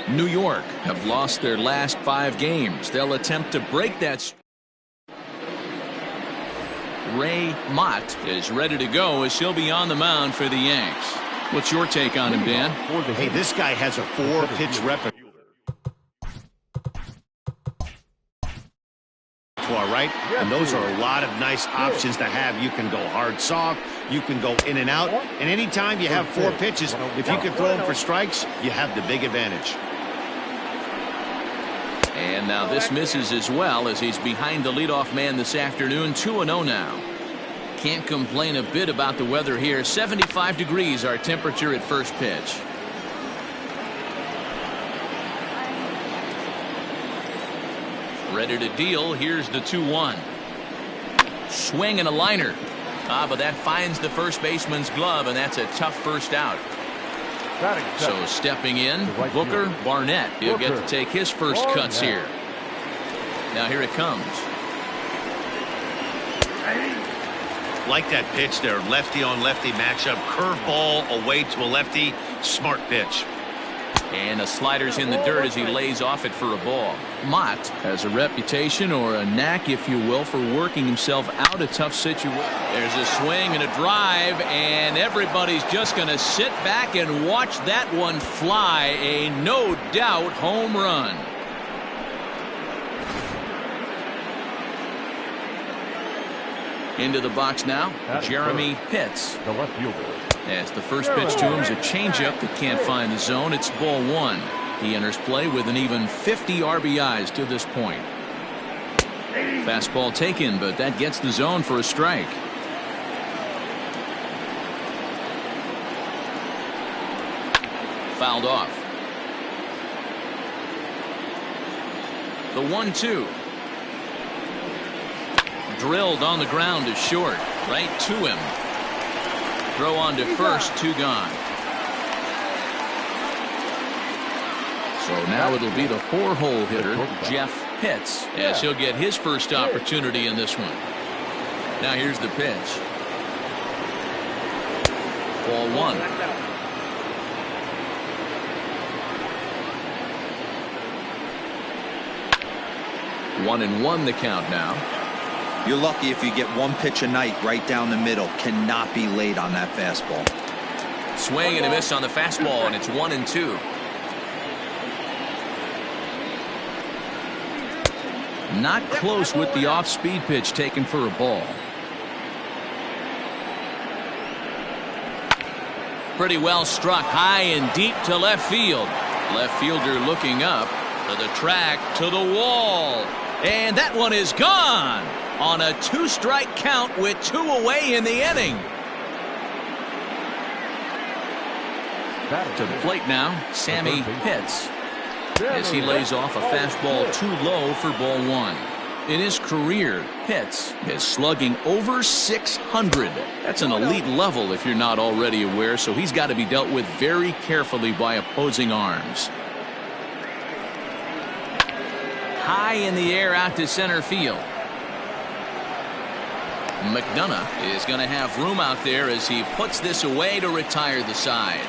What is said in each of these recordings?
New York have lost their last 5 games. They'll attempt to break that. Ray Mott is ready to go as he'll be on the mound for the Yanks. What's your take on him, Dan? Hey, this guy has a 4-pitch repertoire, right? And those are a lot of nice options to have. You can go hard, soft. You can go in and out. And anytime you have 4 pitches, if you can throw them for strikes, you have the big advantage. And now this misses as well as he's behind the leadoff man this afternoon. 2-0 now. Can't complain a bit about the weather here. 75 degrees our temperature at first pitch. Ready to deal. Here's the 2-1. Swing and a liner. But that finds the first baseman's glove, and that's a tough first out. So stepping in, Booker Barnett. He'll get to take his first cuts here. Now here it comes. Like that pitch there, lefty on lefty matchup. Curveball away to a lefty. Smart pitch. And the slider's in the dirt as he lays off it for a ball. Mott has a reputation, or a knack if you will, for working himself out of tough situations. There's a swing and a drive, and everybody's just going to sit back and watch that one fly. A no doubt home run. Into the box now, Jeremy Pitts. The left fielder. As the first pitch to him is a changeup that can't find the zone. It's ball 1. He enters play with an even 50 RBIs to this point. Fastball taken, but that gets the zone for a strike. Fouled off. The 1-2. Drilled on the ground is short. Right to him. Throw on to first, 2 gone. So now it'll be the 4-hole hitter, Jeff Pitts, as he'll get his first opportunity in this one. Now here's the pitch. Ball 1. 1-1 the count now. You're lucky if you get 1 pitch a night right down the middle. Cannot be late on that fastball. Swing and a miss on the fastball, and it's 1-2. Not close with the off-speed pitch taken for a ball. Pretty well struck high and deep to left field. Left fielder looking up to the track, to the wall. And that one is gone on a 2-strike count with 2 away in the inning. To the plate now, Sammy Pitts, as he lays off a fastball too low for ball 1. In his career, Pitts is slugging over 600. That's an elite level if you're not already aware, so he's got to be dealt with very carefully by opposing arms. High in the air out to center field. McDonough is going to have room out there as he puts this away to retire the side.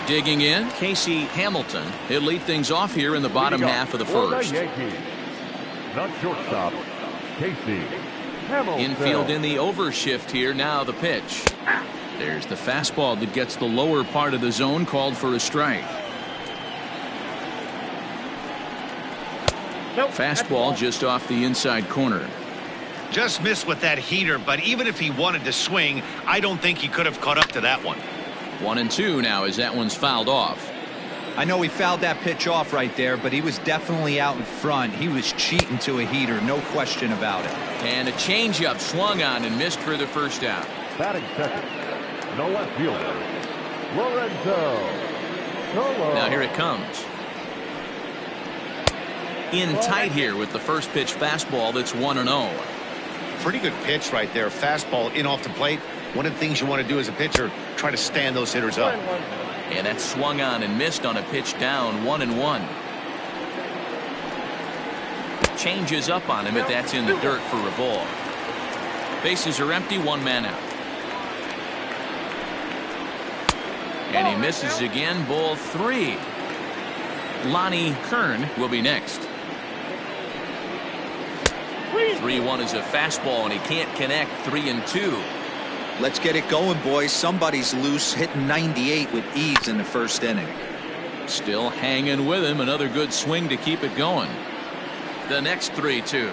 Digging in, Casey Hamilton. He'll lead things off here in the bottom half of the first. Yankees. Not shortstop, Casey Hamilton. Infield in the overshift here. Now the pitch. There's the fastball that gets the lower part of the zone, called for a strike. Fastball just off the inside corner. Just missed with that heater, but even if he wanted to swing, I don't think he could have caught up to that one. 1-2 now as that one's fouled off. I know he fouled that pitch off right there, but he was definitely out in front. He was cheating to a heater, no question about it. And a changeup swung on and missed for the first out. Batting second, the left fielder, Lorenzo. Now here it comes. In tight here with the first pitch fastball that's 1-0. Pretty good pitch right there. Fastball in off the plate. One of the things you want to do as a pitcher, try to stand those hitters up. And that swung on and missed on a pitch down. 1-1. Changes up on him, but that's in the dirt for a ball. Bases are empty, 1 man out. And he misses again. Ball 3. Lonnie Kern will be next. 3-1 is a fastball, and he can't connect. 3-2. Let's get it going, boys. Somebody's loose, hitting 98 with ease in the first inning. Still hanging with him. Another good swing to keep it going. The next 3-2.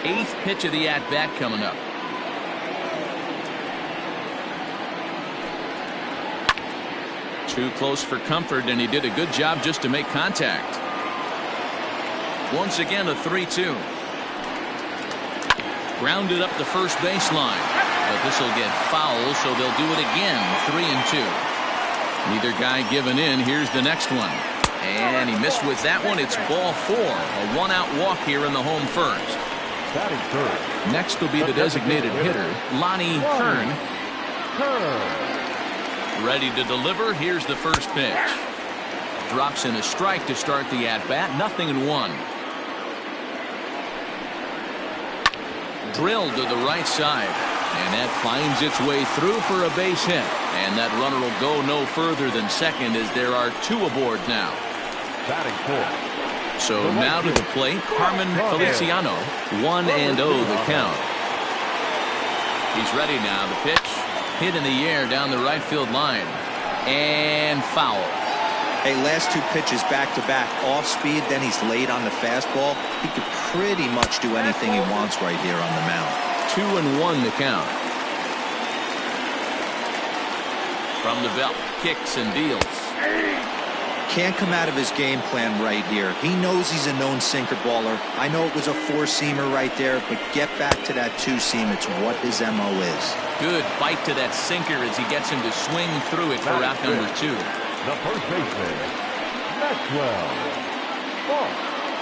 8th pitch of the at-bat coming up. Too close for comfort, and he did a good job just to make contact. Once again, a 3-2. Grounded up the first baseline. But this will get foul, so they'll do it again. 3-2. Neither guy giving in. Here's the next one. And he missed with that one. It's ball 4. A 1-out walk here in the home first. Next will be the designated hitter, Lonnie Kern. Ready to deliver. Here's the first pitch. Drops in a strike to start the at-bat. 0-1. Drilled to the right side. And that finds its way through for a base hit. And that runner will go no further than second as there are 2 aboard now. So now to the plate, Carmen Feliciano. 1-0 the count. He's ready now. The pitch hit in the air down the right field line. And foul. Hey, last 2 pitches back-to-back. Off speed, then he's late on the fastball. He could pretty much do anything he wants right here on the mound. 2-1 the count. From the belt, kicks and deals. Can't come out of his game plan right here. He knows he's a known sinker baller. I know it was a 4-seamer right there, but get back to that 2-seam. It's what his MO is. Good bite to that sinker as he gets him to swing through it for out number 2. The first baseman, Maxwell Falk.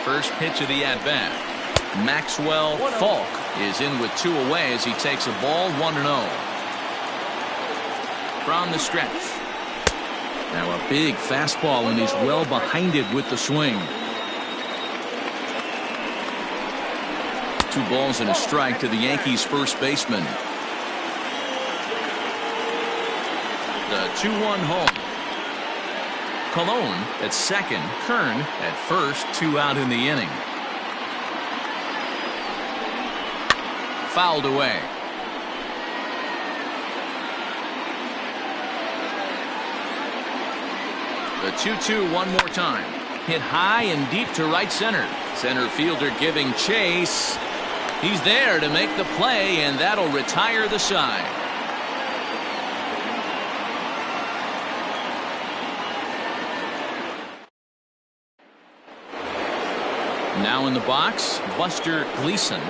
First pitch of the at-bat. Maxwell Falk is in with 2 away as he takes a ball. 1-0. From the stretch. Now a big fastball, and he's well behind it with the swing. 2 balls and a strike to the Yankees first baseman. The 2-1 home. Colon at second. Kern at first. 2 out in the inning. Fouled away. The 2-2 one more time. Hit high and deep to right center. Center fielder giving chase. He's there to make the play, and that'll retire the side. Now in the box, Buster Gleason.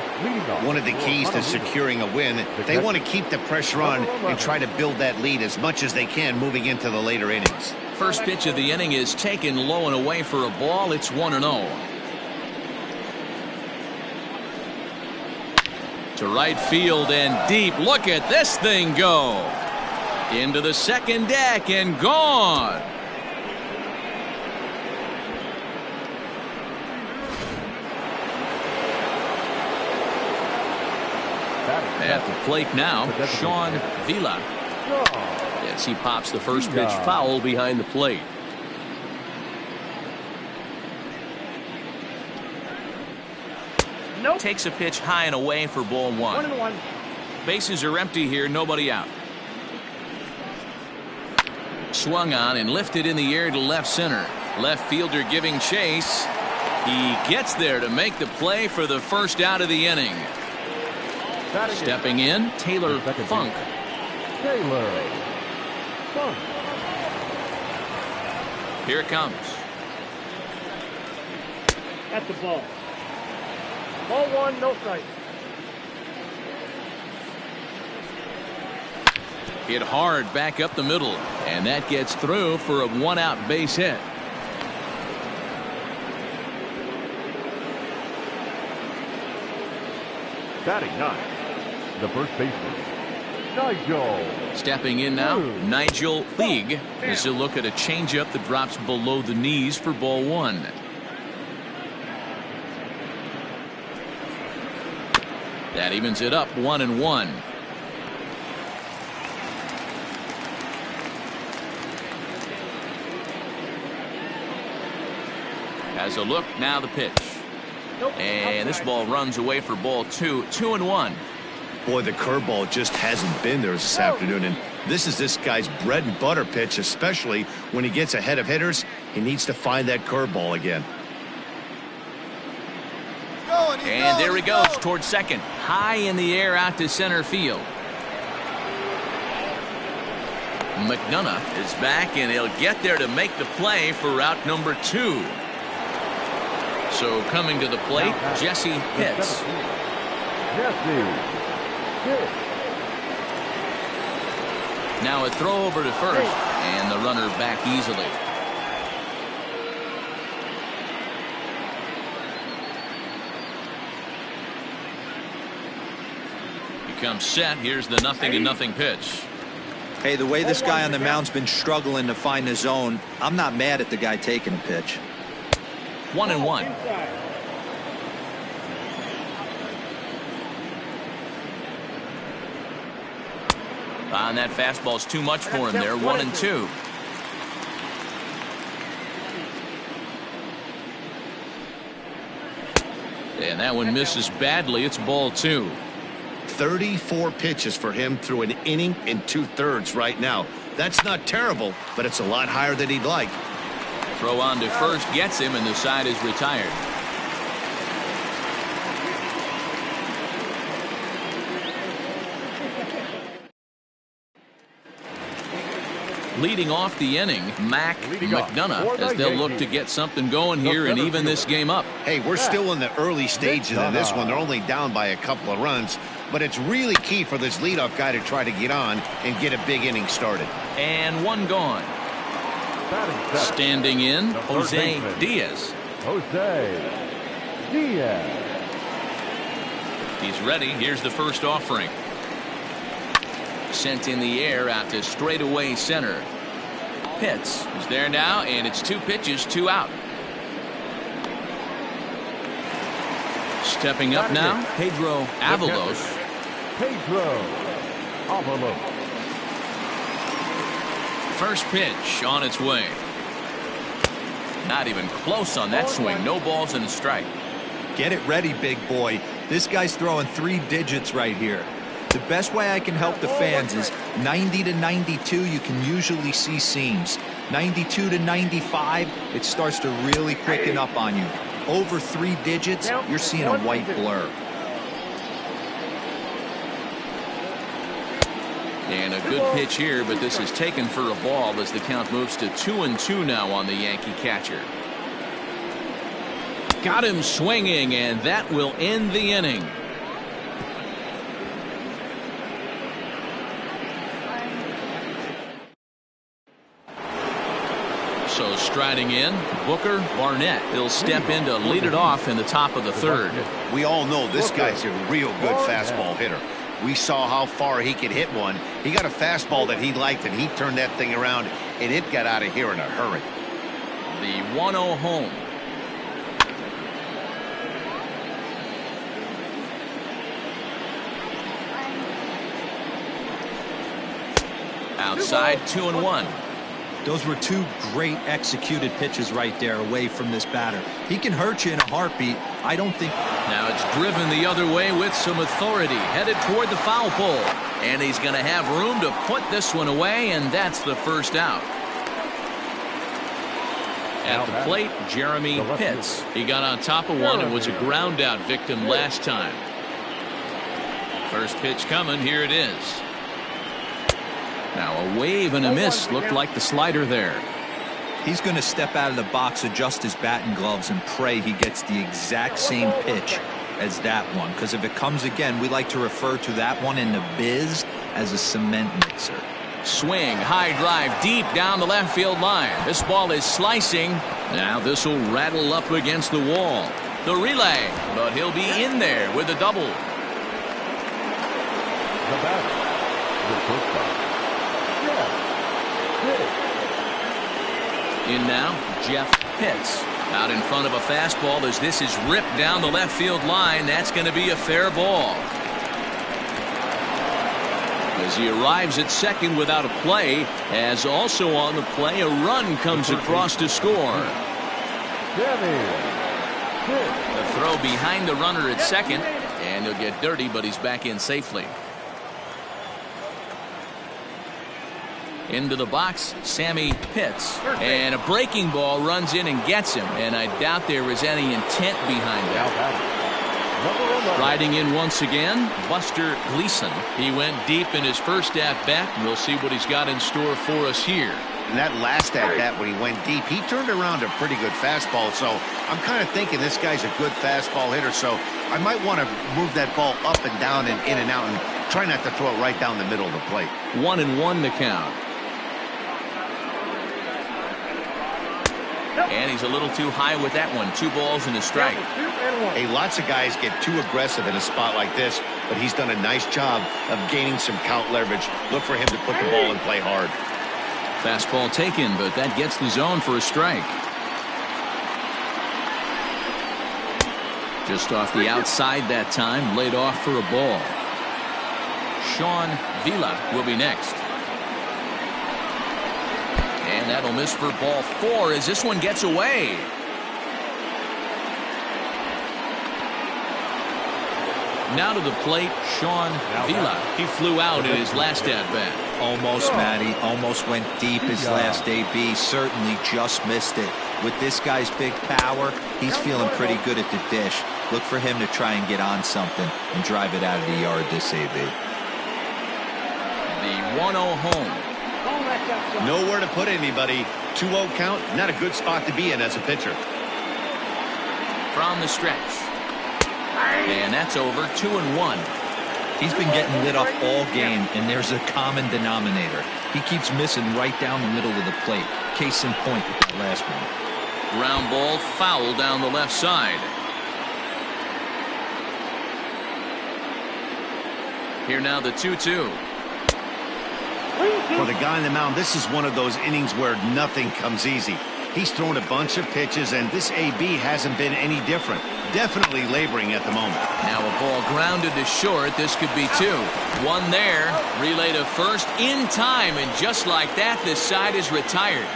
One of the keys to securing a win, they want to keep the pressure on and try to build that lead as much as they can moving into the later innings. First pitch of the inning is taken low and away for a ball. It's 1-0. To right field and deep. Look at this thing go. Into the second deck and gone. At the plate now, Sean Vila. As he pops the first pitch foul behind the plate. Takes a pitch high and away for ball 1. Bases are empty here, nobody out. Swung on and lifted in the air to left center. Left fielder giving chase. He gets there to make the play for the first out of the inning. Stepping in, Taylor Funk. Here it comes. At the ball. Ball 1, no strike. Hit hard back up the middle, and that gets through for a 1-out base hit. Batting 9, the first baseman, Nigel. Stepping in now, Nigel League. As he'll look at a changeup that drops below the knees for ball 1. That evens it up 1-1. Has a look, now the pitch. And this ball runs away for ball 2, 2-1. Boy, the curveball just hasn't been there this afternoon, and this is this guy's bread and butter pitch, especially when he gets ahead of hitters. He needs to find that curveball again. And there he goes towards second. High in the air out to center field. McDonough is back, and he'll get there to make the play for out number 2. So coming to the plate, Jesse Pitts. Now a throw over to first, and the runner back easily. He comes set. Here's the 0-0 pitch. Hey, the way this guy on the mound's been struggling to find the zone, I'm not mad at the guy taking a pitch. 1-1. And that fastball's too much for him there. 1-2. And that one misses badly. It's ball 2. 34 pitches for him through an inning and 2/3 right now. That's not terrible, but it's a lot higher than he'd like. Throw on to first gets him, and the side is retired. Leading off the inning, McDonough, as they'll look to get something going here and even this game up. Hey, we're still in the early stages of this one. They're only down by a couple of runs, but it's really key for this leadoff guy to try to get on and get a big inning started. And one gone. Standing in, Jose Diaz. He's ready. Here's the first offering. Sent in the air out to straightaway center. Pitts is there now, and it's 2 pitches, 2 out. Stepping up now, Pedro Avalos. First pitch on its way. Not even close on that swing. No balls and a strike. Get it ready, big boy. This guy's throwing 3 digits right here. The best way I can help the fans is 90 to 92, you can usually see seams. 92 to 95, it starts to really quicken up on you. Over 3 digits, you're seeing a white blur. And a good pitch here, but this is taken for a ball as the count moves to 2-2 now on the Yankee catcher. Got him swinging, and that will end the inning. So striding in, Booker Barnett. He'll step in to lead it off in the top of the 3rd. We all know this guy's a real good fastball hitter. We saw how far he could hit one. He got a fastball that he liked, and he turned that thing around, and it got out of here in a hurry. The 1-0 home. Outside, 2-1. Those were 2 great executed pitches right there away from this batter. He can hurt you in a heartbeat. I don't think. Now it's driven the other way with some authority, headed toward the foul pole. And he's going to have room to put this one away, and that's the first out. At the plate, Jeremy Pitts. He got on top of one and was a ground out victim last time. First pitch coming. Here it is. Now a wave and a miss. Looked like the slider there. He's going to step out of the box, adjust his batting gloves, and pray he gets the exact same pitch as that one. Because if it comes again, we like to refer to that one in the biz as a cement mixer. Swing, high drive, deep down the left field line. This ball is slicing. Now this will rattle up against the wall. The relay, but he'll be in there with a double. The batter, the shortstop. In now, Jeff Pitts. Out in front of a fastball as this is ripped down the left field line. That's going to be a fair ball. As he arrives at second without a play, as also on the play, a run comes across to score. The throw behind the runner at second, and he'll get dirty, but he's back in safely. Into the box, Sammy Pitts, and a breaking ball runs in and gets him, and I doubt there is any intent behind that. Riding in once again, Buster Gleason. He went deep in his first at-bat, and we'll see what he's got in store for us here. And that last at-bat when he went deep, he turned around a pretty good fastball, so I'm kind of thinking this guy's a good fastball hitter, so I might want to move that ball up and down and in and out and try not to throw it right down the middle of the plate. 1-1 to count. And he's a little too high with that one. 2 balls and a strike. Hey, lots of guys get too aggressive in a spot like this, but he's done a nice job of gaining some count leverage. Look for him to put the ball and play hard. Fastball taken, but that gets the zone for a strike. Just off the outside that time, laid off for a ball. Sean Vila will be next. And that'll miss for ball 4 as this one gets away. Now to the plate, Sean Vila. He flew out in his last at-bat. Almost, Matty. Almost went deep his last AB. Certainly just missed it. With this guy's big power, he's feeling pretty good at the dish. Look for him to try and get on something and drive it out of the yard this AB. The 1-0 home. Nowhere to put anybody. 2-0 count, not a good spot to be in as a pitcher. From the stretch. And that's over. 2-1. He's been getting lit up all game, and there's a common denominator. He keeps missing right down the middle of the plate. Case in point with that last one. Ground ball foul down the left side. Here now the 2-2. For the guy on the mound, this is one of those innings where nothing comes easy. He's thrown a bunch of pitches, and this AB hasn't been any different. Definitely laboring at the moment. Now a ball grounded to short. This could be 2. 1 there. Relay to first in time, and just like that, this side is retired.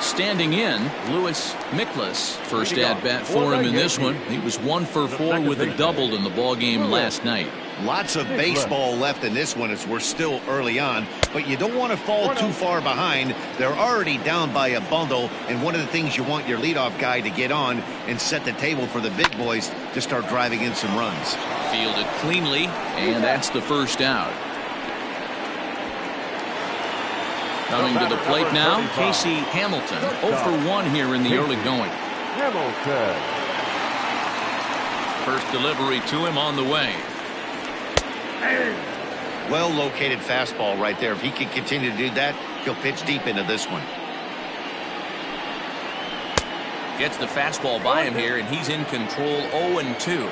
Standing in, Lewis Miklas. First at-bat for him in this one. He was 1 for 4 with a double in the ballgame last night. Lots of baseball left in this one as we're still early on, but you don't want to fall too far behind. They're already down by a bundle, and one of the things you want your leadoff guy to get on and set the table for the big boys to start driving in some runs. Fielded cleanly, and that's the first out. Coming to the plate now, Casey Hamilton. 0 for 1 here in the early going. First delivery to him on the way. Well located fastball right there. If he can continue to do that, he'll pitch deep into this one. Gets the fastball by him here, and he's in control. 0-2.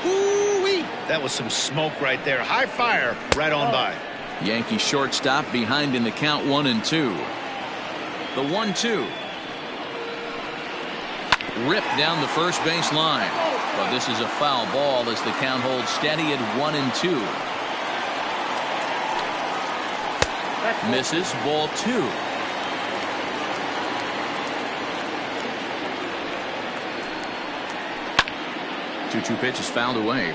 Ooh-wee. That was some smoke right there. High fire right on by. Yankee shortstop behind in the count. 1-2. The 1-2. Ripped down the first base line. But this is a foul ball as the count holds steady at 1-2. Misses. Ball 2. Two pitch is fouled away.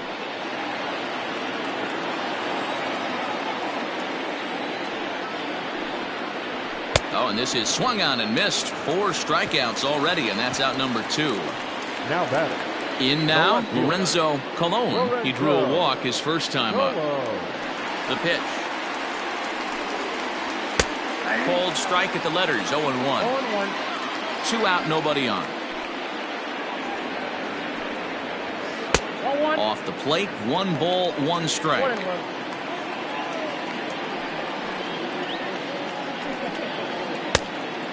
Oh, and this is swung on and missed. 4 strikeouts already, and that's out number 2. Now batting. In now, Lorenzo Colon. He drew a walk his first time up. The pitch. Cold strike at the letters. 0-1. 2 out, nobody on. Off the plate, 1 ball, 1 strike.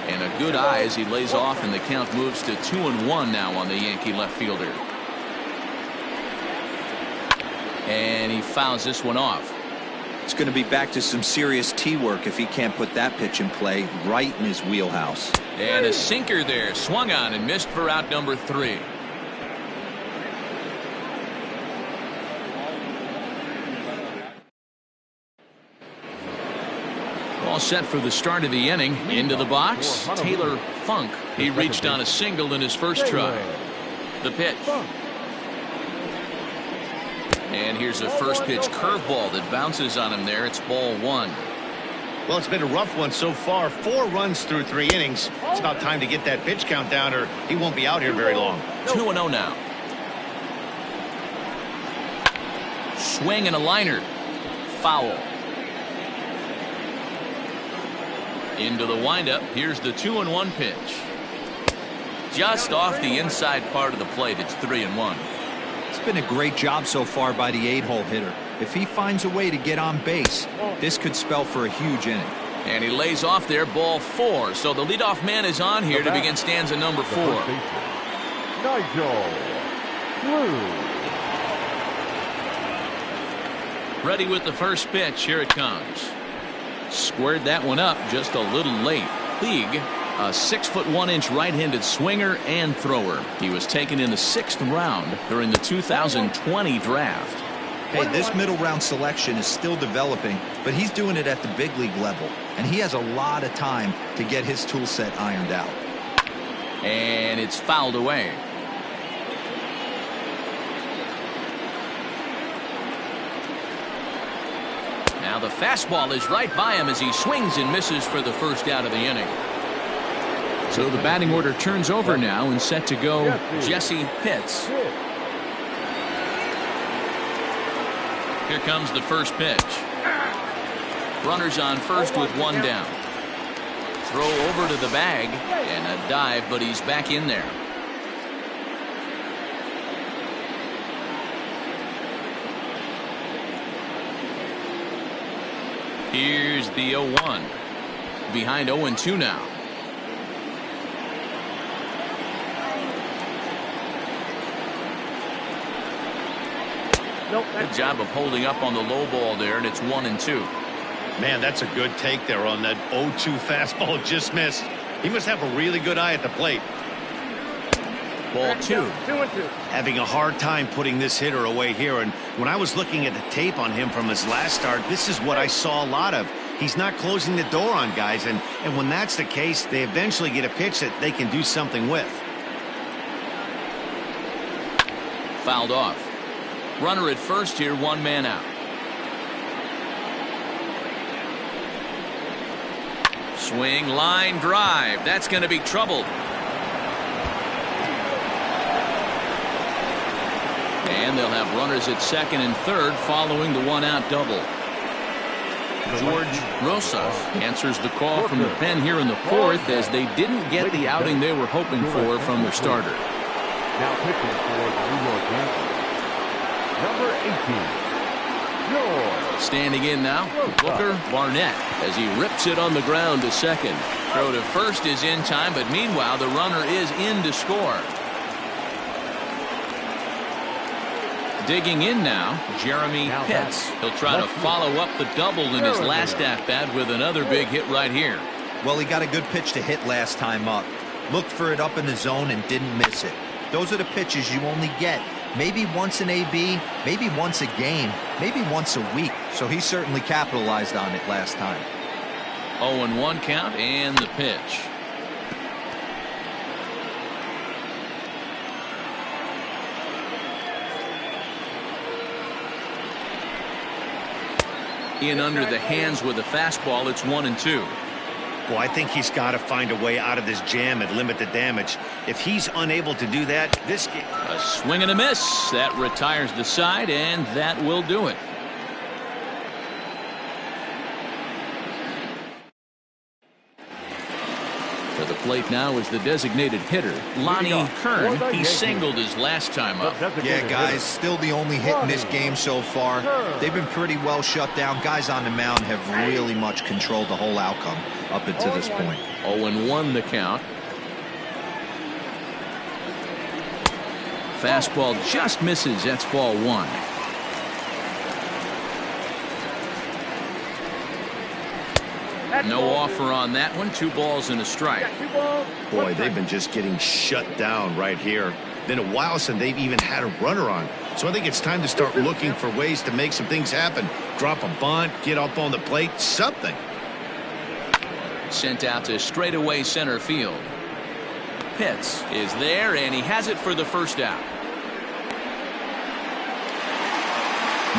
And a good eye as he lays off, and the count moves to 2-1 now on the Yankee left fielder. And he fouls this one off. It's going to be back to some serious tee work if he can't put that pitch in play right in his wheelhouse. And a sinker there, swung on and missed for out number 3. all set for the start of the inning. Into the box, Taylor Funk. He reached on a single in his first try. The pitch. And here's a first pitch curveball that bounces on him there. It's ball 1. Well, it's been a rough one so far. 4 runs through 3 innings. It's about time to get that pitch count down or he won't be out here very long. 2-0 now. Swing and a liner. Foul. Into the windup. Here's the 2-1 pitch. Just off the inside part of the plate. It's 3-1. It's been a great job so far by the 8-hole hitter. If he finds a way to get on base, this could spell for a huge inning. And he lays off there, ball 4. So the leadoff man is on here to begin stanza number 4. Nigel Blue. Ready with the first pitch. Here it comes. Squared that one up just a little late. League, a 6'1" right-handed swinger and thrower. He was taken in the 6th round during the 2020 draft. Hey, this middle round selection is still developing, but he's doing it at the big league level, and he has a lot of time to get his tool set ironed out. And it's fouled away. Now the fastball is right by him as he swings and misses for the first out of the inning. So the batting order turns over now and set to go Jesse Pitts. Here comes the first pitch. Runners on first with 1 down. Throw over to the bag and a dive, but he's back in there. Here's the 0-1. Behind 0-2 now. Good job of holding up on the low ball there, and it's 1-2. Man, that's a good take there on that 0-2 fastball just missed. He must have a really good eye at the plate. Ball 2. 2-2. Having a hard time putting this hitter away here, and when I was looking at the tape on him from his last start, this is what I saw a lot of. He's not closing the door on guys, and when that's the case, they eventually get a pitch that they can do something with. Fouled off. Runner at first here, 1 man out. Swing, line drive. That's going to be troubled. And they'll have runners at second and third following the 1-out double. George Rosas answers the call from the pen here in the 4th as they didn't get the outing they were hoping for from their starter. Now pitching for the New York Yankees, number 18, George. Standing in now, Booker Barnett as he rips it on the ground to second. Throw to first is in time, but meanwhile the runner is in to score. Digging in now, Jeremy Pitts. He'll try to follow up the double in his last at-bat with another big hit right here. Well, he got a good pitch to hit last time up. Looked for it up in the zone and didn't miss it. Those are the pitches you only get maybe once an AB, maybe once a game, maybe once a week. So he certainly capitalized on it last time. 0-1 count and the pitch. In under the hands with a fastball. It's 1-2. Well, I think he's got to find a way out of this jam and limit the damage. If he's unable to do that, this game... A swing and a miss. That retires the side, and that will do it. To the plate now is the designated hitter, Lonnie Kern. He singled his last time up. Yeah, guys, still the only hit in this game so far. They've been pretty well shut down. Guys on the mound have really much controlled the whole outcome up until this point. 0-1 the count. Fastball just misses. That's ball 1. No offer on that one. 2 balls and a strike. Boy, they've been just getting shut down right here. Been a while since they've even had a runner on. So I think it's time to start looking for ways to make some things happen. Drop a bunt, get up on the plate, something. Sent out to straightaway center field. Pitts is there, and he has it for the first out.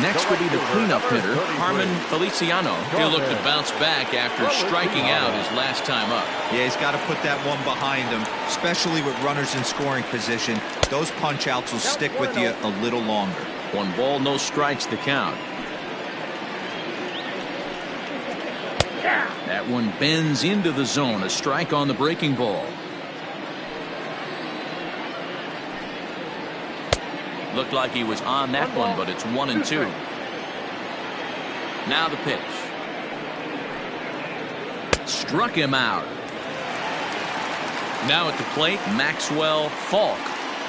Next will be the cleanup hitter, Carmen Feliciano. He'll look to bounce back after striking out his last time up. Yeah, he's got to put that one behind him, especially with runners in scoring position. Those punch outs will stick with you a little longer. 1 ball, no strikes the count. That one bends into the zone. A strike on the breaking ball. Looked like he was on that one, but it's 1-2. Now the pitch. Struck him out. Now at the plate, Maxwell Falk.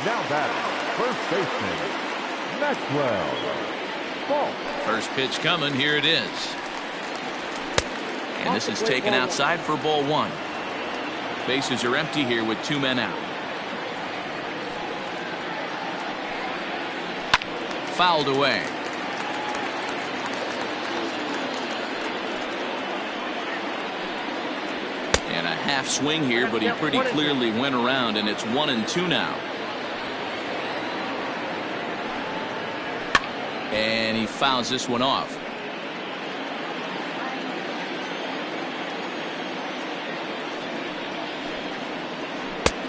Now batting, first baseman, Maxwell Falk. First pitch coming. Here it is. And this is taken outside for ball 1. Bases are empty here with 2 men out. Fouled away. And a half swing here, but he pretty clearly went around, and it's 1-2 now. And he fouls this one off.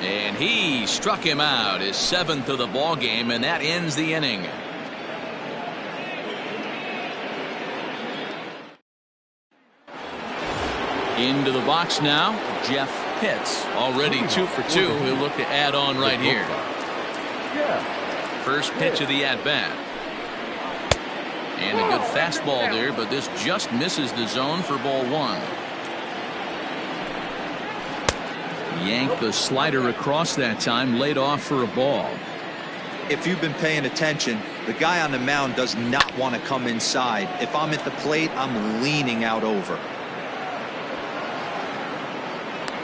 And he struck him out, his 7th of the ball game, and that ends the inning. Into the box now, Jeff Pitts, already 2 for 2. He'll look to add on right here. First pitch of the at-bat. And a good fastball there, but this just misses the zone for ball 1. Yanked the slider across that time, laid off for a ball. If you've been paying attention, the guy on the mound does not want to come inside. If I'm at the plate, I'm leaning out over.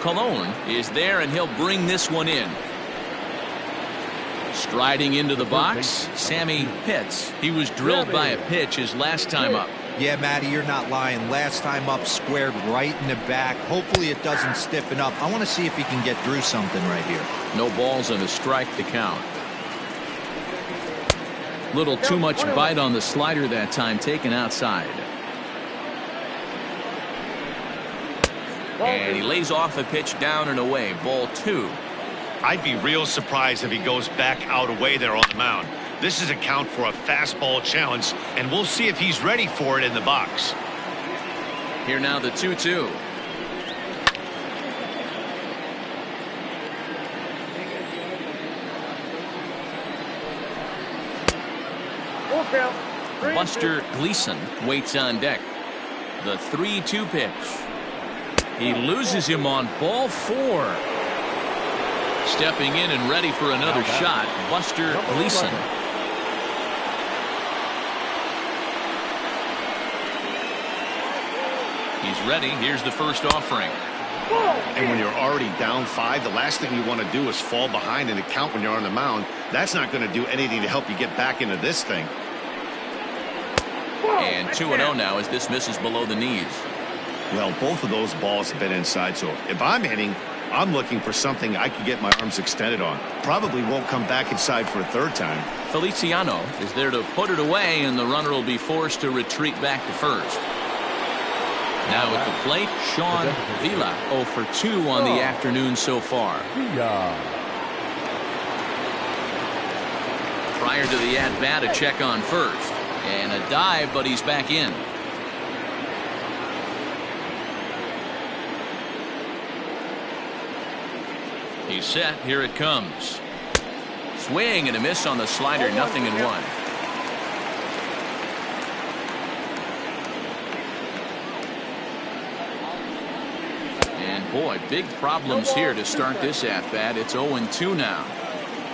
Colon is there, and he'll bring this one in. Striding into the box, Sammy Pitts. He was drilled by a pitch his last time up. Yeah, Matty, you're not lying. Last time up, squared right in the back. Hopefully it doesn't stiffen up. I want to see if he can get through something right here. No balls and a strike to count. Little too much bite on the slider that time, taken outside. And he lays off a pitch down and away. Ball 2. I'd be real surprised if he goes back out away there on the mound. This is a count for a fastball challenge, and we'll see if he's ready for it in the box. Here now the 2-2. Buster Gleason waits on deck. The 3-2 pitch. He loses him on ball 4. Stepping in and ready for another shot, Buster Gleason. He's ready. Here's the first offering. And when you're already down 5, the last thing you want to do is fall behind in the count when you're on the mound. That's not going to do anything to help you get back into this thing. And 2-0 now as this misses below the knees. Well, both of those balls have been inside, so if I'm hitting, I'm looking for something I can get my arms extended on. Probably won't come back inside for a 3rd time. Feliciano is there to put it away, and the runner will be forced to retreat back to first. Now at the plate, Sean Vila, 0 for 2 on the afternoon so far. Prior to the at-bat, a check on first. And a dive, but he's back in. He's set. Here it comes. Swing and a miss on the slider. 0-1. And boy, big problems here to start this at-bat. It's 0-2 now.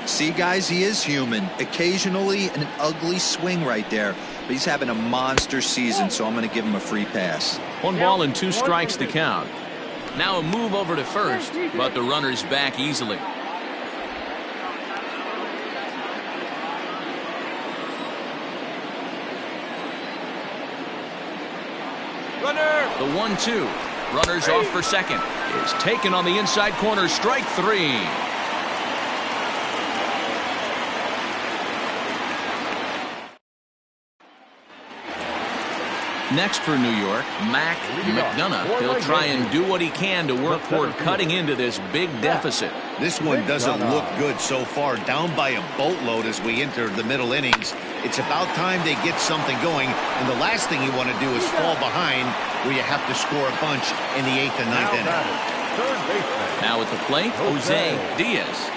See, guys, he is human. Occasionally an ugly swing right there, but he's having a monster season, so I'm going to give him a free pass. 1 ball and 2 strikes to count. Now a move over to first, but the runner's back easily. Runner. The 1-2. Runners off for second. Is taken on the inside corner. Strike three. Next for New York, Mac McDonough. He'll try and do what he can to work toward cutting into this big deficit. This one doesn't look good so far. Down by a boatload as we enter the middle innings. It's about time they get something going. And the last thing you want to do is fall behind where you have to score a bunch in the 8th and 9th inning. Now at the plate, Jose Diaz.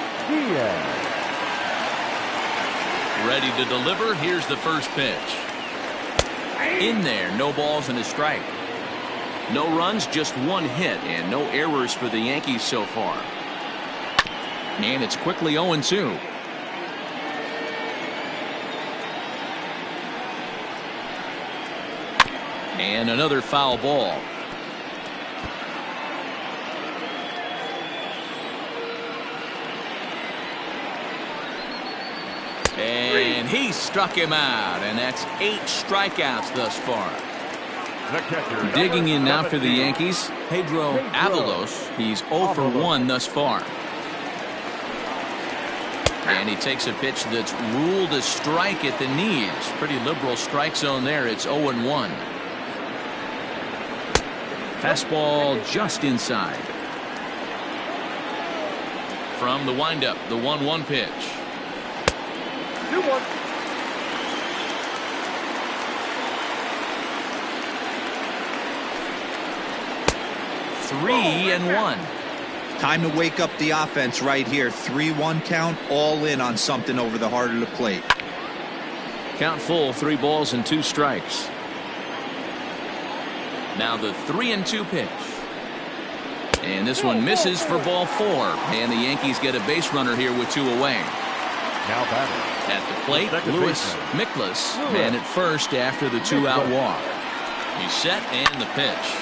Ready to deliver. Here's the first pitch. In there, no balls and a strike. No runs, just one hit, and no errors for the Yankees so far. And it's quickly 0-2. And another foul ball. And he struck him out, and that's 8 strikeouts thus far. Digging in now for the Yankees, Pedro Avalos. He's 0 for 1 thus far. And he takes a pitch that's ruled a strike at the knees. Pretty liberal strike zone there. It's 0-1. Fastball just inside. From the windup, the 1-1 pitch. 3-1. Time to wake up the offense right here. 3-1 count, all in on something over the heart of the plate. Count full, 3 balls and 2 strikes. Now the 3-2 pitch. And this one misses for ball 4. And the Yankees get a base runner here with 2 away. Now batting. At the plate, Louis Miklas, man at first after the 2-out walk. He's set and the pitch.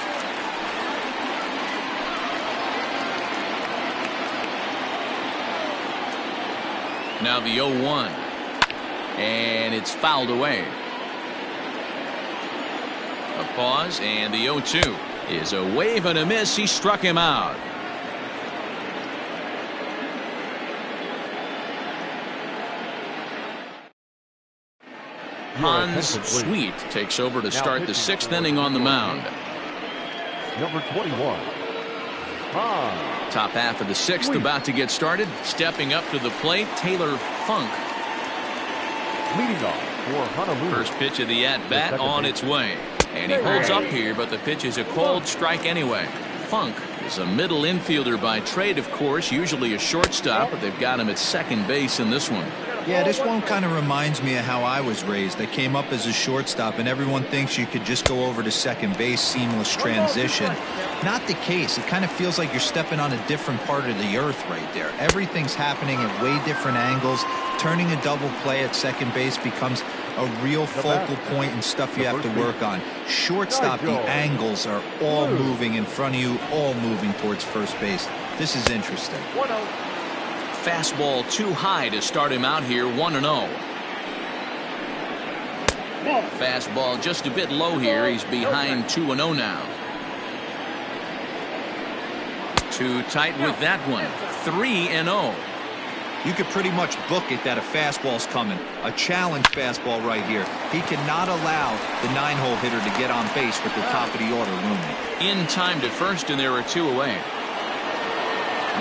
Now the 0-1. And it's fouled away. A pause, and the 0-2 is a wave and a miss. He struck him out. Hans Sweet takes over to start the 6th inning on the mound. Number 21. Top half of the 6th about to get started. Stepping up to the plate, Taylor Funk. Leading off for Honolulu. First pitch of the at-bat on its way. And he holds up here, but the pitch is a cold strike anyway. Funk is a middle infielder by trade, of course, usually a shortstop, but they've got him at second base in this one. Yeah, this one kind of reminds me of how I was raised. I came up as a shortstop, and everyone thinks you could just go over to second base, seamless transition. Not the case. It kind of feels like you're stepping on a different part of the earth right there. Everything's happening at way different angles. Turning a double play at second base becomes a real focal point and stuff you have to work on. Shortstop, the angles are all moving in front of you, all moving towards first base. This is interesting. Fastball too high to start him out here, 1-0. Fastball just a bit low here. He's behind 2-0 now. Too tight with that one. 3-0. You could pretty much book it that a fastball's coming. A challenge fastball right here. He cannot allow the 9-hole hitter to get on base with the top of the order looming. In time to first, and there are 2 away.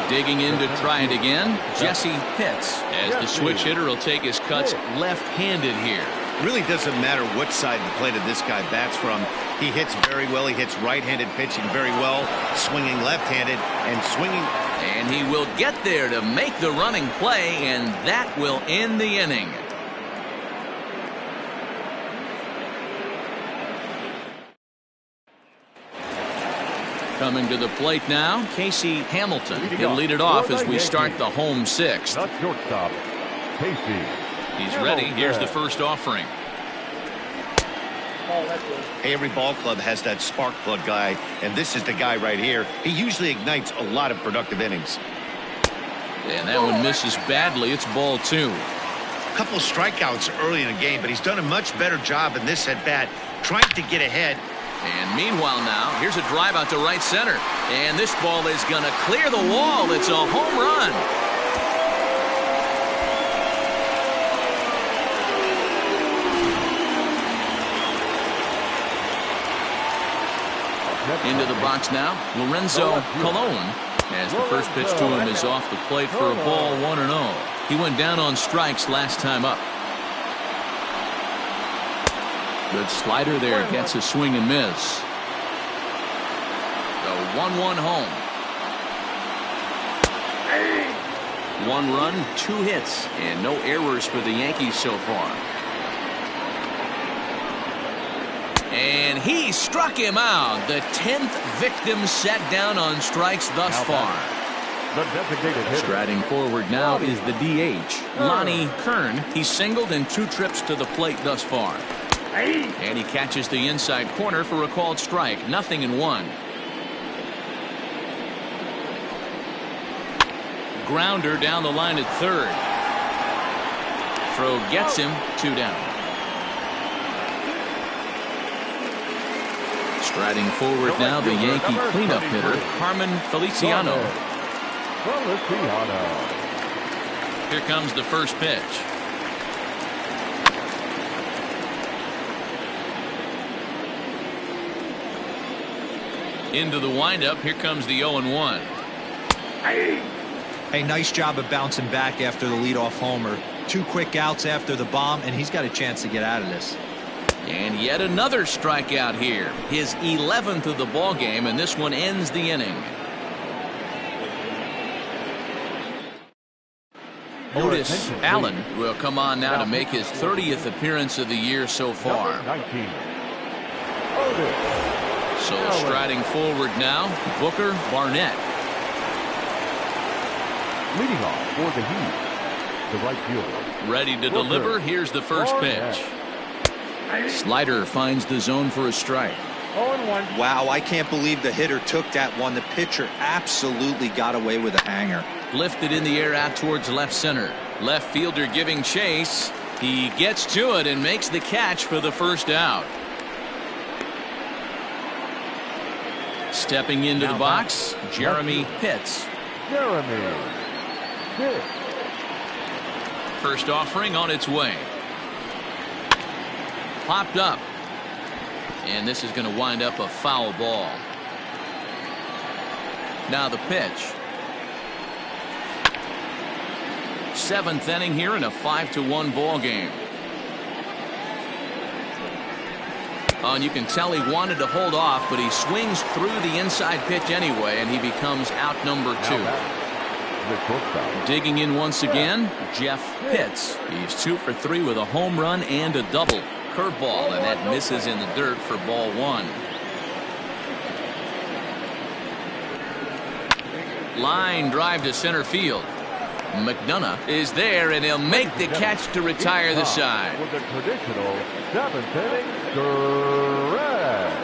Digging in to try it again, Jesse Pitts, as the switch hitter will take his cuts left-handed here. Really doesn't matter what side of the plate this guy bats from. He hits very well. He hits right-handed pitching very well, swinging left-handed and swinging. And he will get there to make the running play, and that will end the inning. Coming to the plate now, Casey Hamilton. He'll lead it off as we start the home 6th. Not shortstop, Casey. He's ready. Here's the first offering. Hey, every ball club has that spark plug guy, and this is the guy right here. He usually ignites a lot of productive innings. And that one misses badly. It's ball 2. A couple strikeouts early in the game, but he's done a much better job in this at bat, trying to get ahead And meanwhile now, here's a drive out to right center. And this ball is going to clear the wall. It's a home run. Into the box now, Lorenzo Colon, as the first pitch to him is off the plate for a ball, 1-0. He went down on strikes last time up. Good slider there, gets a swing and miss. The 1-1 home. 1 run, 2 hits, and no errors for the Yankees so far. And he struck him out. The 10th victim set down on strikes thus far. Striding forward now is the DH, Lonnie Kern. He's singled in 2 trips to the plate thus far. And he catches the inside corner for a called strike. 0-1. Grounder down the line at third. Throw gets him, 2 down. Striding forward now, the Yankee cleanup hitter, Carmen Feliciano. Here comes the first pitch. Into the windup, here comes the 0-1. Hey, nice job of bouncing back after the leadoff homer. 2 quick outs after the bomb, and he's got a chance to get out of this. And yet another strikeout here. His 11th of the ball game, and this one ends the inning. Otis Allen will come on now to make his 30th appearance of the year so far. So striding forward now, Booker Barnett. Leading off for the Heat, the right fielder. Ready to deliver. Here's the first pitch. Slider finds the zone for a strike. 0-1. Wow, I can't believe the hitter took that one. The pitcher absolutely got away with a hanger. Lifted in the air out towards left center. Left fielder giving chase. He gets to it and makes the catch for the first out. Stepping into the box, Jeremy Pitts. First offering on its way. Popped up. And this is going to wind up a foul ball. Now the pitch. 7th inning here in a 5-1 ball game. Oh, and you can tell he wanted to hold off, but he swings through the inside pitch anyway, and he becomes out number 2. Digging in once again, Jeff Pitts. He's 2 for 3 with a home run and a double. Curveball, and that misses in the dirt for ball 1. Line drive to center field. McDonough is there, and he'll make the catch to retire the side. With a traditional 7th inning correct.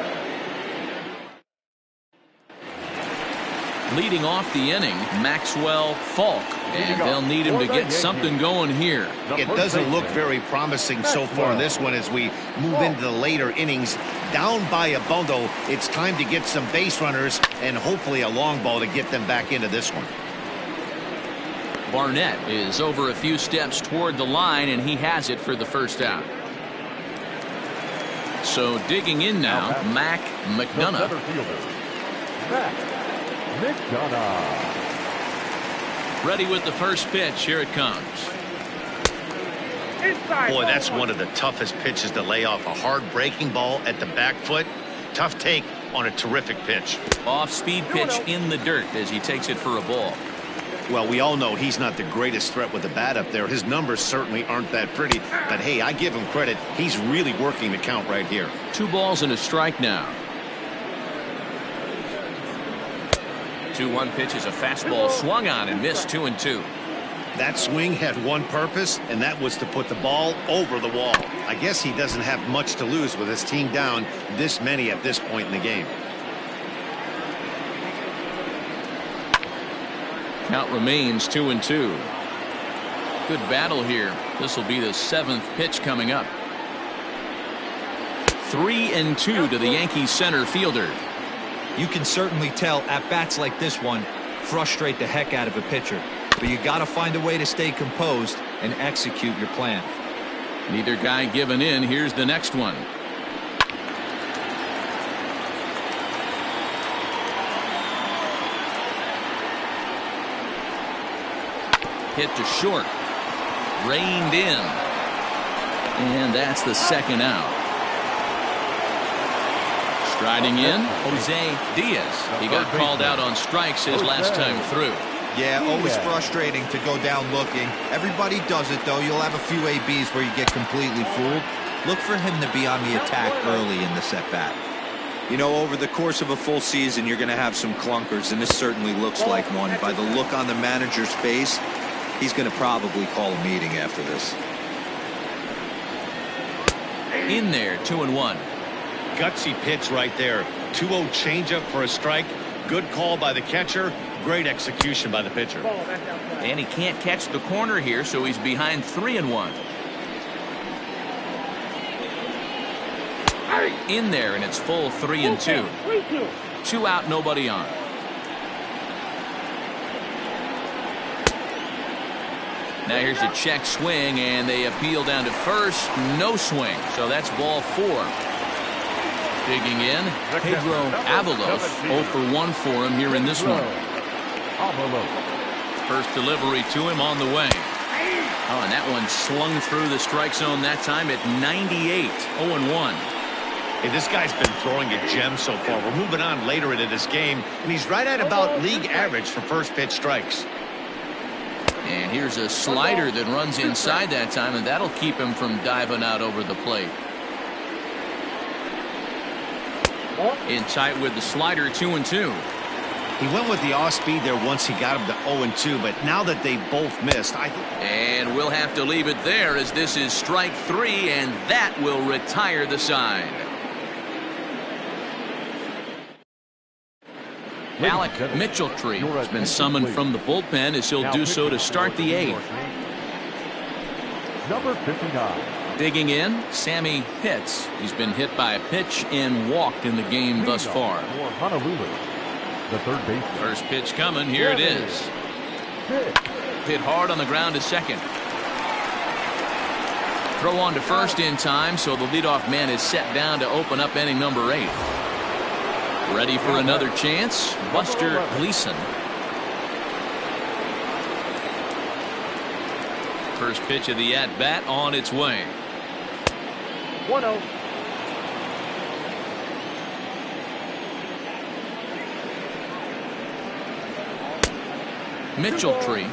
Leading off the inning, Maxwell Falk, and they'll need him to get something going here. It doesn't look very promising so far in this one as we move into the later innings. Down by a bundle, it's time to get some base runners and hopefully a long ball to get them back into this one. Barnett is over a few steps toward the line, and he has it for the first out. So digging in now, Mac McDonough. Ready with the first pitch. Here it comes. Boy, that's one of the toughest pitches to lay off. A hard breaking ball at the back foot. Tough take on a terrific pitch. Off-speed pitch in the dirt as he takes it for a ball. Well, we all know he's not the greatest threat with the bat up there. His numbers certainly aren't that pretty. But, hey, I give him credit. He's really working the count right here. 2 balls and a strike now. 2-1 pitch is a fastball swung on and missed. 2-2. That swing had one purpose, and that was to put the ball over the wall. I guess he doesn't have much to lose with his team down this many at this point in the game. Count remains 2-2. Good battle here. This will be the 7th pitch coming up. 3-2 to the Yankees center fielder. You can certainly tell at-bats like this one frustrate the heck out of a pitcher. But you got to find a way to stay composed and execute your plan. Neither guy giving in. Here's the next one. Hit to short. Reined in. And that's the second out. Striding in, Jose Diaz. He got called out on strikes his last time through. Yeah, always frustrating to go down looking. Everybody does it, though. You'll have a few ABs where you get completely fooled. Look for him to be on the attack early in the at-bat. You know, over the course of a full season, you're going to have some clunkers, and this certainly looks like one. By the look on the manager's face, he's going to probably call a meeting after this. In there, 2-1. Gutsy pitch right there. 2-0 changeup for a strike. Good call by the catcher. Great execution by the pitcher. And he can't catch the corner here, so he's behind 3-1. In there, and it's full 3-2. 2 out, nobody on. Now here's a check swing, and they appeal down to first. No swing, so that's ball 4. Digging in, Pedro Avalos. 0 for 1 for him here in this one. First delivery to him on the way. Oh, and that one slung through the strike zone that time at 98. 0-1. Hey, this guy's been throwing a gem so far. We're moving on later into this game, and he's right at about league average for first pitch strikes. And here's a slider that runs inside that time, and that'll keep him from diving out over the plate. In tight with the slider, 2-2. He went with the off speed there once he got him to 0-2, but now that they both missed, and we'll have to leave it there as this is strike 3, and that will retire the side. Alec Mitchell-Tree has been summoned from the bullpen as he'll do so to start the 8th. Number 59. Digging in, Sammy Pitts. He's been hit by a pitch and walked in the game thus far. For Honolulu, the third baseman. First pitch coming. Here it is. Hit hard on the ground to second. Throw on to first in time, so the leadoff man is set down to open up inning number 8. Ready for another chance, Buster Gleason. First pitch of the at-bat on its way. 1-0. Mitchell-Tree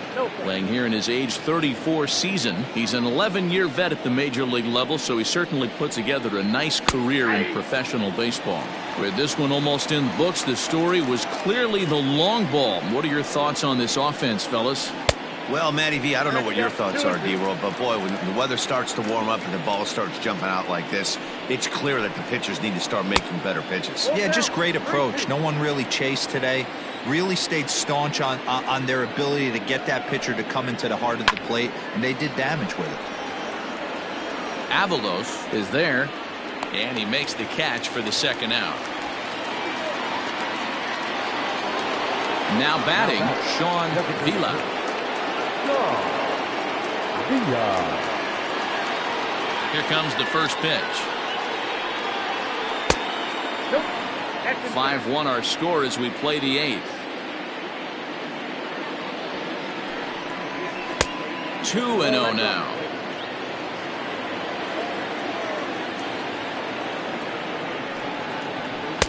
playing here in his age 34 season. He's an 11-year vet at the major league level, so he certainly put together a nice career in professional baseball. With this one almost in the books, the story was clearly the long ball. What are your thoughts on this offense, fellas? Well, Matty V, I don't know what your thoughts are, D-Roll, but boy, when the weather starts to warm up and the ball starts jumping out like this, it's clear that the pitchers need to start making better pitches. Yeah, just great approach. No one really chased today. Really stayed staunch on their ability to get that pitcher to come into the heart of the plate, and they did damage with it. Avalos is there, and he makes the catch for the second out. Now batting, Sean Vila. Here comes the first pitch. 5-1 our score as we play the 8th. 2-0 now.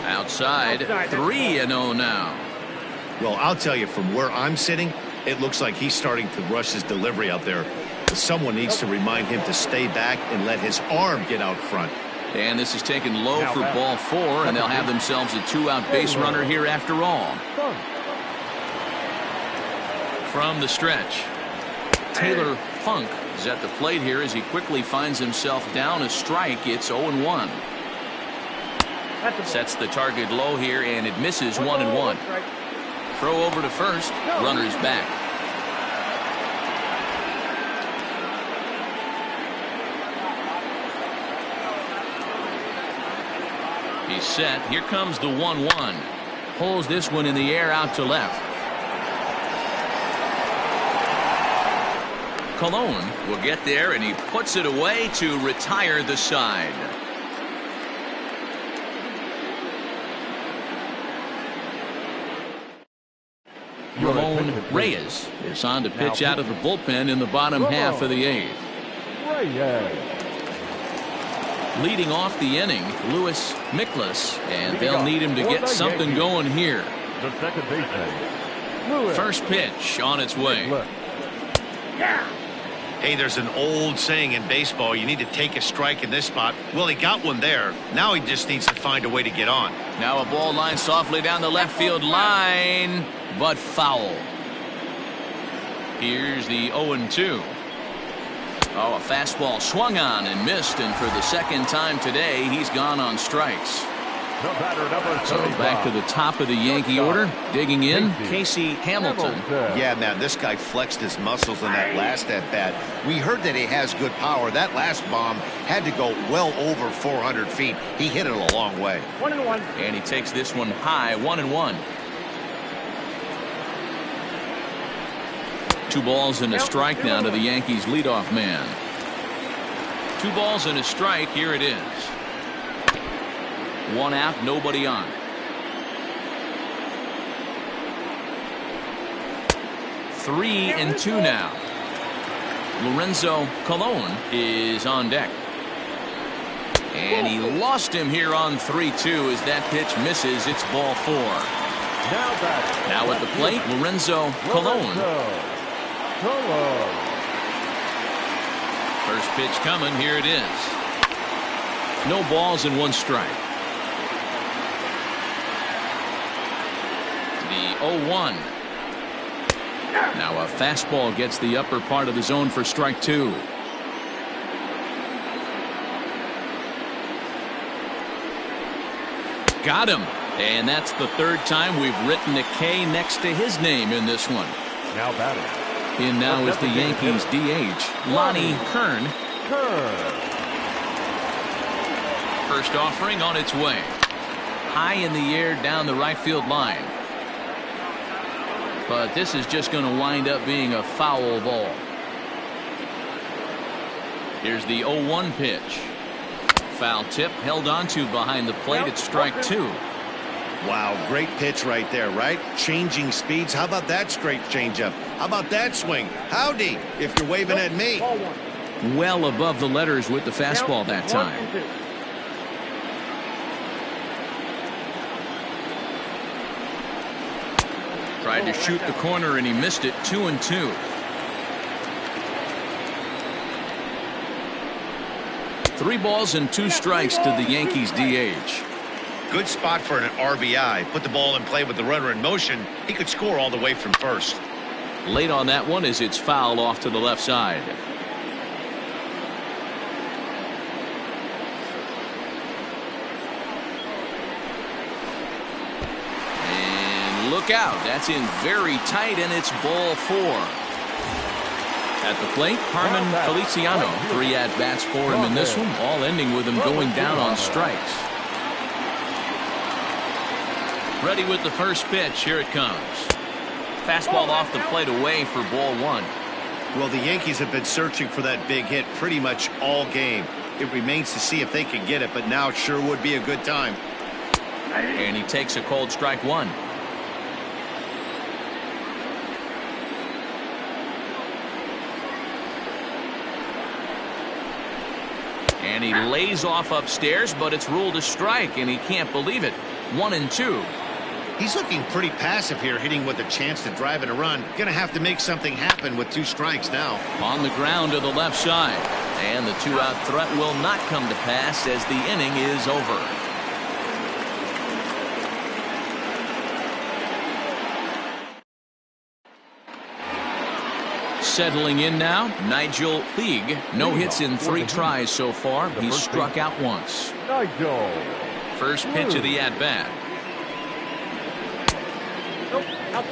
Outside, 3-0 now. Well, I'll tell you, from where I'm sitting, it looks like he's starting to rush his delivery out there. Someone needs to remind him to stay back and let his arm get out front. And this is taken low for ball 4, and they'll have themselves a 2-out base runner here after all. From the stretch, Taylor Funk is at the plate here as he quickly finds himself down a strike. It's 0-1. Sets the target low here, and it misses 1-1. Throw over to first. Runner's back. He's set. Here comes the 1-1. Pulls this one in the air out to left. Cologne will get there, and he puts it away to retire the side. Ramon Reyes is on to pitch out of the bullpen in the bottom half of the 8th. Leading off the inning, Louis Miklas, and they'll need him to get something going here. The second baseman. First pitch on its way. Hey, there's an old saying in baseball, you need to take a strike in this spot. Well, he got one there. Now he just needs to find a way to get on. Now a ball line softly down the left field line, but foul. Here's the 0-2. Oh, a fastball swung on and missed, and for the second time today, he's gone on strikes. So back to the top of the Yankee order. Digging in, Casey Hamilton. Yeah, man, this guy flexed his muscles in that last at-bat. We heard that he has good power. That last bomb had to go well over 400 feet. He hit it a long way. 1-1. And he takes this one high, 1-1. 2 balls and a strike now to the Yankees leadoff man. 2 balls and a strike. Here it is. 1 out, nobody on. 3-2 now. Lorenzo Colon is on deck. And he lost him here on 3-2 as that pitch misses. It's ball 4. Now at the plate, Lorenzo Colon. First pitch coming. Here it is. No balls and 1 strike. The 0-1. Now a fastball gets the upper part of the zone for strike 2. Got him. And that's the 3rd time we've written a K next to his name in this one. Now batting. In now is the Yankees DH, Lonnie Kern. First offering on its way. High in the air down the right field line. But this is just going to wind up being a foul ball. Here's the 0-1 pitch. Foul tip held onto behind the plate at strike 2. Wow, great pitch right there, right? Changing speeds. How about that straight changeup? How about that swing? Howdy, if you're waving at me. Well above the letters with the fastball that time. 1-2. Tried to shoot the corner and he missed it. 2-2. Three balls and 2 strikes to the Yankees DH. Good spot for an RBI. Put the ball in play with the runner in motion. He could score all the way from first. Late on that one as it's fouled off to the left side. And look out. That's in very tight, and it's ball 4. At the plate, Carmen Feliciano. 3 at-bats for him in this one, all ending with him going down on strikes. Ready with the first pitch. Here it comes. Fastball off the plate away for ball 1. Well, the Yankees have been searching for that big hit pretty much all game. It remains to see if they can get it, but now it sure would be a good time. And he takes a cold strike 1. And he lays off upstairs, but it's ruled a strike, and he can't believe it. 1-2. He's looking pretty passive here, hitting with a chance to drive in a run. Gonna have to make something happen with 2 strikes now. On the ground to the left side. And the 2-out threat will not come to pass as the inning is over. Settling in now, Nigel Puig. No hits in 3 tries so far. He's struck out once. First pitch of the at-bat.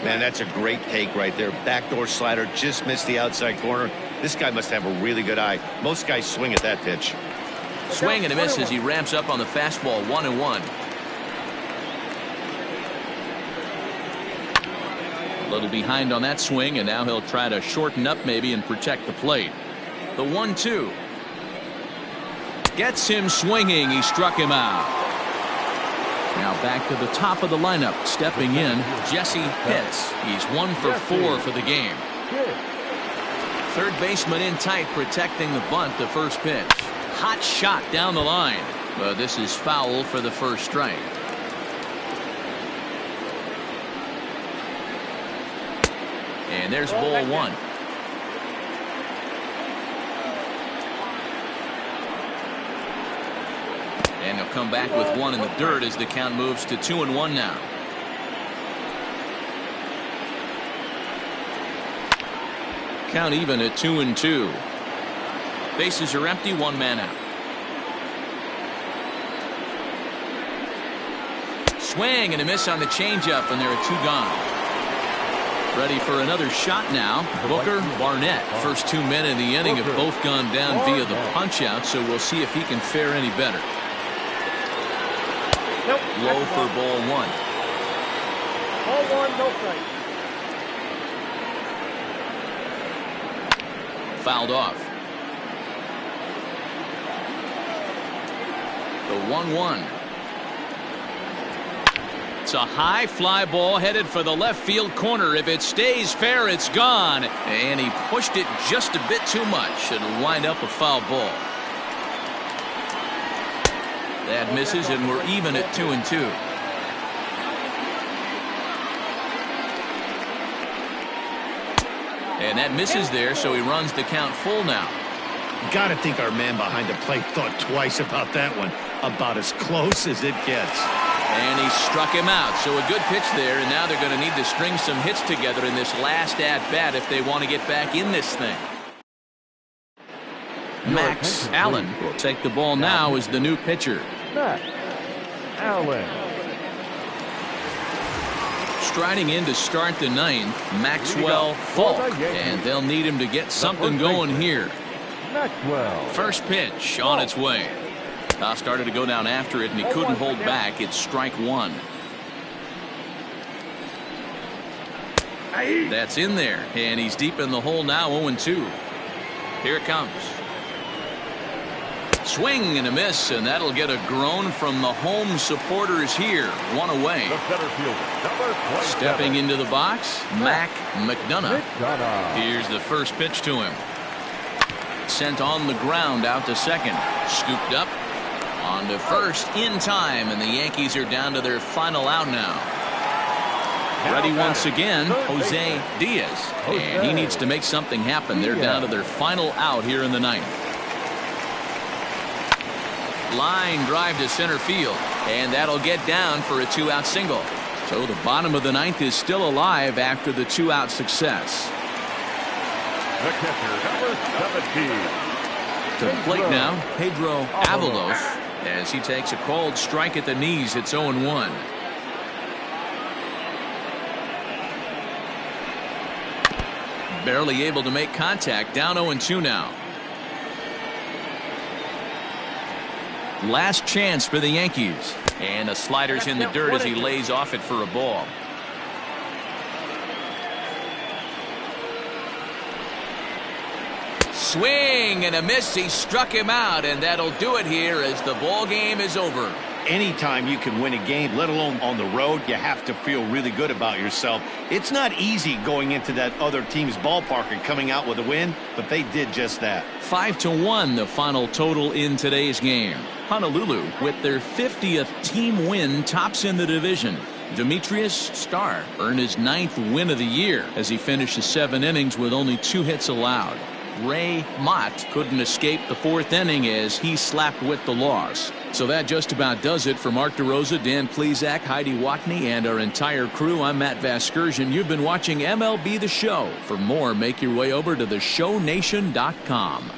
Man, that's a great take right there. Backdoor slider, just missed the outside corner. This guy must have a really good eye. Most guys swing at that pitch. Swing and a miss as he ramps up on the fastball. 1-1. little behind on that swing, and now he'll try to shorten up maybe and protect the plate. The 1-2. Gets him swinging. He struck him out. Now back to the top of the lineup. Stepping in, Jesse Pitts. He's 1 for 4 for the game. Third baseman in tight, protecting the bunt. The first pitch. Hot shot down the line. But this is foul for the first strike. And there's ball 1. And he'll come back with 1 in the dirt as the count moves to 2-1 now. Count even at 2-2. Bases are empty, 1 man out. Swing and a miss on the changeup, and there are 2 gone. Ready for another shot now. Booker, Barnett. First 2 men in the inning have both gone down via the punch out, so we'll see if he can fare any better. Nope, low for ball 1. Ball 1, no strike. Fouled off. The 1-1. It's a high fly ball headed for the left field corner. If it stays fair, it's gone. And he pushed it just a bit too much. It'll wind up a foul ball. That misses, and we're even at 2-2. And that misses there, so he runs the count full now. Got to think our man behind the plate thought twice about that one. About as close as it gets. And he struck him out. So a good pitch there, and now they're going to need to string some hits together in this last at-bat if they want to get back in this thing. Max Allen will take the ball now as the new pitcher. Max Allen. Striding in to start the 9th, Maxwell Falk, and they'll need him to get something going here. Maxwell. First pitch on its way. Toss started to go down after it, and he couldn't hold back. It's strike 1. That's in there, and he's deep in the hole now. 0-2. Here it comes. Swing and a miss, and that'll get a groan from the home supporters here. 1 away. The center fielder, stepping into the box, Mac McDonough. Here's the first pitch to him. Sent on the ground out to second. Scooped up. On to first in time, and the Yankees are down to their final out now. Ready once again, Jose Diaz. And he needs to make something happen. They're down to their final out here in the 9th. Line drive to center field, and that'll get down for a 2-out single. So the bottom of the 9th is still alive after the 2-out success. The catcher, number 17. To the plate now, Pedro Avalos, as he takes a called strike at the knees. It's 0-1. Barely able to make contact. Down 0-2 now. Last chance for the Yankees. And the slider's in the dirt as he lays off it for a ball. Swing and a miss. He struck him out, and that'll do it here as the ball game is over. Anytime you can win a game, let alone on the road, you have to feel really good about yourself. It's not easy going into that other team's ballpark and coming out with a win, but they did just that. 5-1 the final total in today's game. Honolulu, with their 50th team win, tops in the division. Demetrius Starr earned his 9th win of the year as he finishes 7 innings with only 2 hits allowed. Ray Mott couldn't escape the 4th inning as he slapped with the loss. So that just about does it for Mark DeRosa, Dan Plesac, Heidi Watney, and our entire crew. I'm Matt Vasgersian. You've been watching MLB The Show. For more, make your way over to theshownation.com.